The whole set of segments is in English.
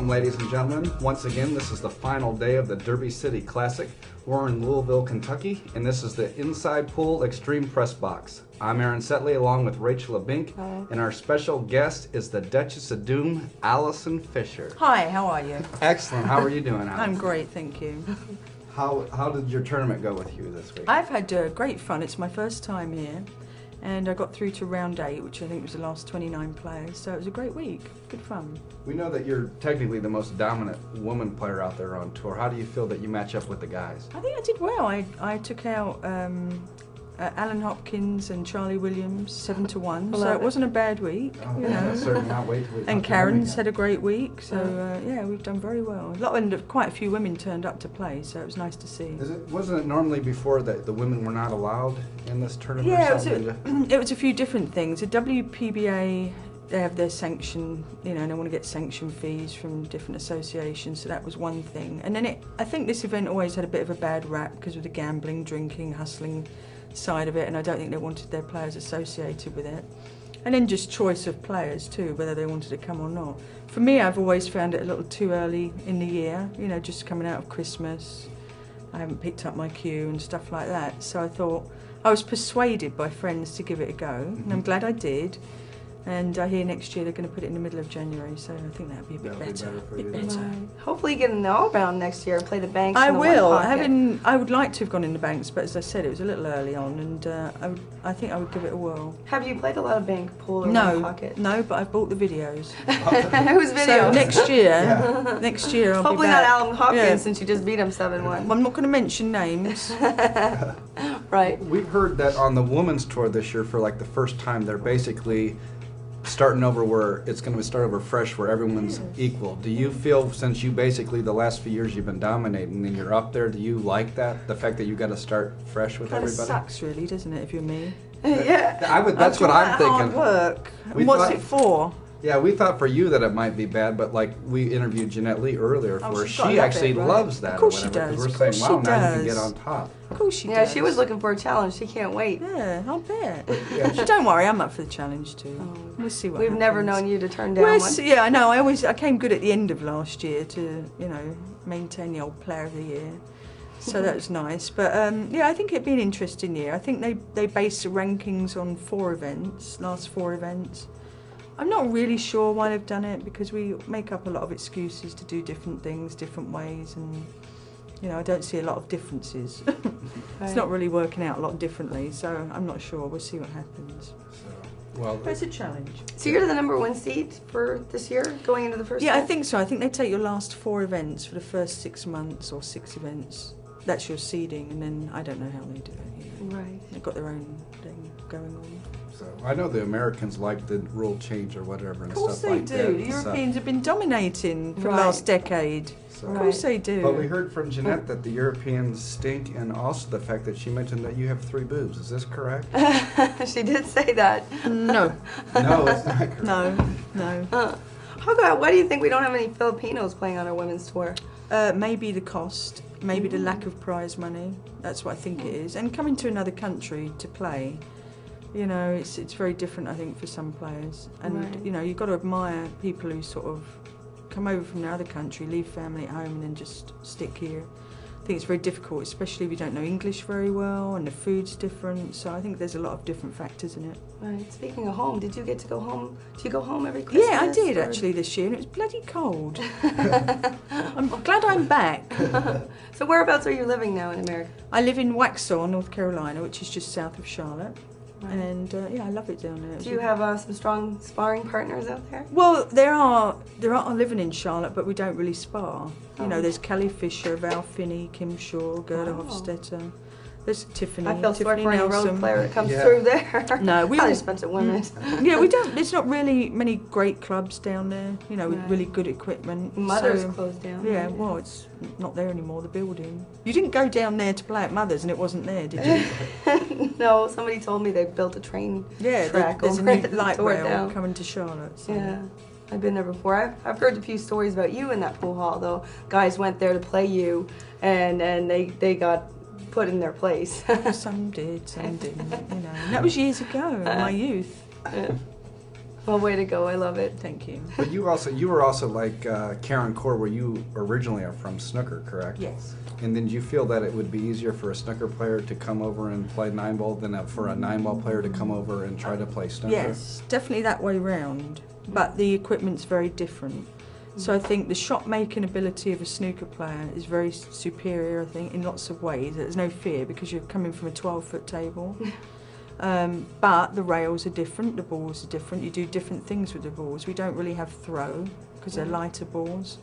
Welcome, ladies and gentlemen. Once again, this is the final day of the Derby City Classic. We're in Louisville, Kentucky, and this is the Inside Pool Xtreme Pressbox. I'm Aaron Setley along with Rachel Abink, and our special guest is the Duchess of Doom, Allison Fisher. Hi, how are you? Excellent. How are you doing, Allison? I'm great, thank you. How did your tournament go with you this week? I've had great fun. It's my first time here, and I got through to round 8, which I think was the last 29 players, so it was a great week. Good fun. We know that you're technically the most dominant woman player out there on tour. How do you feel that you match up with the guys? I think I did well. I took out Alan Hopkins and Charlie Williams 7-1, so it wasn't a bad week. Oh, you yeah, know. certainly not wait till we And Karen's had a great week, so yeah, we've done very well. Quite a few women turned up to play, so it was nice to see. Wasn't it normally before that the women were not allowed in this tournament? Yeah, or it was a few different things. The WPBA, they have their sanction, you know, and they want to get sanction fees from different associations, so that was one thing. And then I think this event always had a bit of a bad rap because of the gambling, drinking, hustling side of it, and I don't think they wanted their players associated with it. And then just choice of players too, whether they wanted to come or not. For me, I've always found it a little too early in the year, you know, just coming out of Christmas. I haven't picked up my cue and stuff like that, so I thought, I was persuaded by friends to give it a go, and I'm glad I did. And I hear next year they're going to put it in the middle of January, so I think that'll be a bit better. Right. Hopefully you get in the all-round next year and play the banks. I will. I would like to have gone in the banks, but as I said, it was a little early on, and I think I would give it a whirl. Have you played a lot of bank pool or one pocket? No, but I've bought the videos. Whose videos? So next year, next year I'll hopefully be back. not Alan Hopkins, since you just beat him 7-1. Well, I'm not going to mention names. Right. We've heard that on the women's tour this year, for like the first time, they're basically starting over where it's going to start over fresh, where everyone's equal. Do you feel, since you basically the last few years you've been dominating and you're up there, do you like that? The fact that you got to start fresh with everybody? It sucks, really, doesn't it, if you're me? Yeah. That's what I'm thinking. Hard work. What's it for? Yeah, we thought for you that it might be bad, but like we interviewed Jeanette Lee earlier, where she actually loves that. Of course or whatever, she does. We're saying, wow, now you can get on top. Of course she does. Yeah, she was looking for a challenge. She can't wait. Yeah, I'll bet. Don't worry, I'm up for the challenge too. We'll see what happens. We've never known you to turn down one. Yeah, I know. I came good at the end of last year to, you know, maintain the old Player of the Year. So that was nice. But yeah, I think it'd be an interesting year. I think they base the rankings on 4 events, last 4 events. I'm not really sure why they've done it, because we make up a lot of excuses to do different things, different ways, and you know, I don't see a lot of differences. It's not really working out a lot differently, so I'm not sure. We'll see what happens. Well, but it's a challenge. So you're the #1 seed for this year, going into the first Yeah, time? I think so. I think they take your last 4 events for the first 6 months, or 6 events. That's your seeding, and then I don't know how they do it. Right. They've got their own thing going on. So I know the Americans like the rule change or whatever and stuff like that. Of course they do. The Europeans have been dominating for the last decade. So, of course they do. But we heard from Jeanette that the Europeans stink, and also the fact that she mentioned that you have 3 boobs. Is this correct? She did say that. No. No, it's not correct. No. Why do you think we don't have any Filipinos playing on our women's tour? Maybe the cost, maybe the lack of prize money. That's what I think it is. And coming to another country to play, you know, it's very different, I think, for some players. And, you know, you've got to admire people who sort of come over from another country, leave family at home, and then just stick here. I think it's very difficult, especially if you don't know English very well, and the food's different. So I think there's a lot of different factors in it. Right. Speaking of home, did you get to go home? Do you go home every Christmas? Yeah, I did actually this year, and it was bloody cold. I'm glad I'm back. So whereabouts are you living now in America? I live in Waxhaw, North Carolina, which is just south of Charlotte. Right. And yeah, I love it down there. Do you have some strong sparring partners out there? Well, there are living in Charlotte, but we don't really spar. You know, there's Kelly Fisher, Val Finney, Kim Shaw, Gerda Hofstetter. There's Tiffany. I feel sorry Tiffany for any Nelson. road player that comes through there. No, we all expensive women. Yeah, we don't. There's not really many great clubs down there. You know, with really good equipment. Mother's closed down. Yeah, well, it's not there anymore. The building. You didn't go down there to play at Mother's, and it wasn't there, did you? No, somebody told me they built a train track. There's a new light rail coming to Charlotte. So. Yeah. I've been there before. I've heard a few stories about you in that pool hall, though. Guys went there to play you, and they got put in their place. Some did, some didn't. You know, and that was years ago, in my youth. Well, way to go. I love it. Thank you. But you were also like Karen Core, where you originally are from snooker, correct? Yes. And then do you feel that it would be easier for a snooker player to come over and play 9-ball than for a 9-ball player to come over and try to play snooker? Yes, definitely that way round. But the equipment's very different. So I think the shot making ability of a snooker player is very superior, I think, in lots of ways. There's no fear because you're coming from a 12-foot table. But the rails are different, the balls are different. You do different things with the balls. We don't really have throw because they're lighter balls.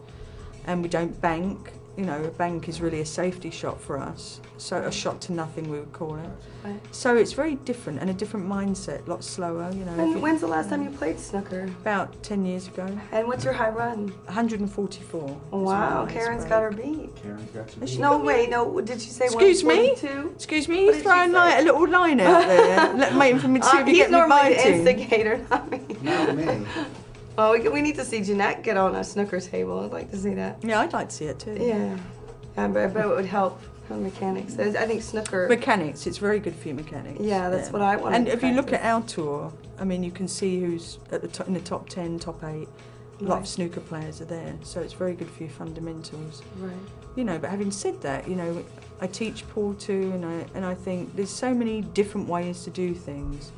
And we don't bank. You know, a bank is really a safety shot for us. So a shot to nothing, we would call it. Right. So it's very different and a different mindset, a lot slower, you know. When's the last time you played snooker? About 10 years ago. And what's your high run? 144. Oh, wow, Karen's got her beat. Karen's got you beat. No, wait, no, did she say Excuse me? 142? Excuse me, What he's did throwing she like say? a little line out there, waiting for me to see if you He's get me normally the biting. instigator, not me. Not me. Well, we need to see Jeanette get on a snooker table. I'd like to see that. Yeah, I'd like to see it too. Yeah, but it would help on mechanics. I think snooker. Mechanics, it's very good for your mechanics. Yeah, that's what I want. And if you look at our tour, I mean, you can see who's at the top, in the top 10, top 8. A lot of snooker players are there, so it's very good for your fundamentals. Right. You know, but having said that, you know, I teach pool too, and I think there's so many different ways to do things,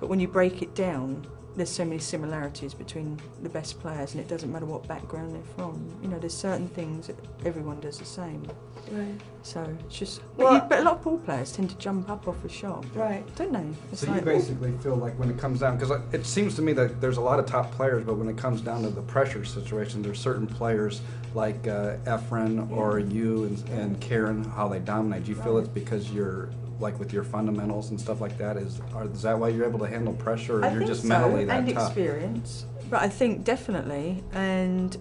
but when you break it down, there's so many similarities between the best players, and it doesn't matter what background they're from. You know, there's certain things that everyone does the same. Right. So it's just, Well, but a lot of pool players tend to jump up off a shot, Right. don't they? It's So you like, basically feel like when it comes down, because it seems to me that there's a lot of top players, but when it comes down to the pressure situation, there's certain players like Efren or you and Karen, how they dominate. Do you feel it's because you're like with your fundamentals and stuff like that? Is that why you're able to handle pressure, or I you're think just so, mentally that and tough? experience, but I think definitely, and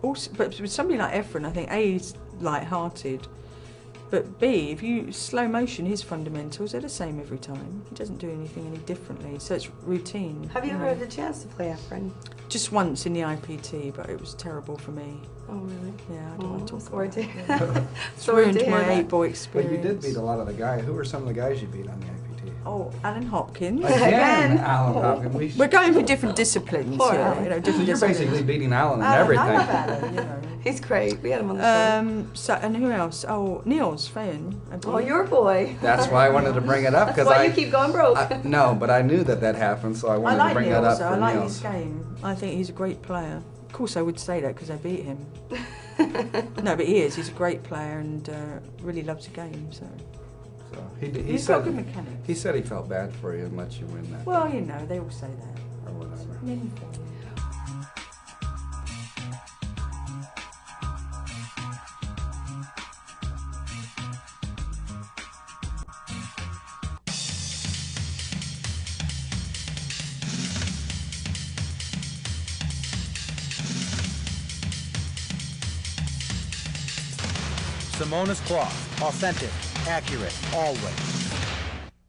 also, but with somebody like Efren, I think A, he's light-hearted, but B, if you slow motion his fundamentals, they're the same every time. He doesn't do anything any differently, so it's routine. Have you ever know. had the chance to play Efren? Just once in the IPT, but it was terrible for me. Oh, really? Yeah, I don't want to talk sorry about to it. hear Yeah. that. It's Sorry to ruined hear my that. 8-ball But experience. you did beat a lot of the guys. Who were some of the guys you beat on the IPT? Oh, Alan Hopkins. Again. Alan Hopkins. We're going for different disciplines Poor here, Alan. you know, So different you're disciplines. basically beating Alan and I everything. love Alan. You know. He's great. We had him on the show. So, and who else? Oh, Niels Fayen. Oh, your boy. That's why I wanted to bring it up, That's because why you keep going broke. No, but I knew that happened, so I I wanted like to bring Niels, that up though. for I like Niels. his game. I think he's a great player. Of course, I would say that because I beat him. No, but he is. He's a great player and really loves the game. So So he he's said got good mechanics. he said he felt bad for you and let you win that. Well, you know, they all say that. or whatever. Men for you. Simona's cloth. Authentic, accurate, always.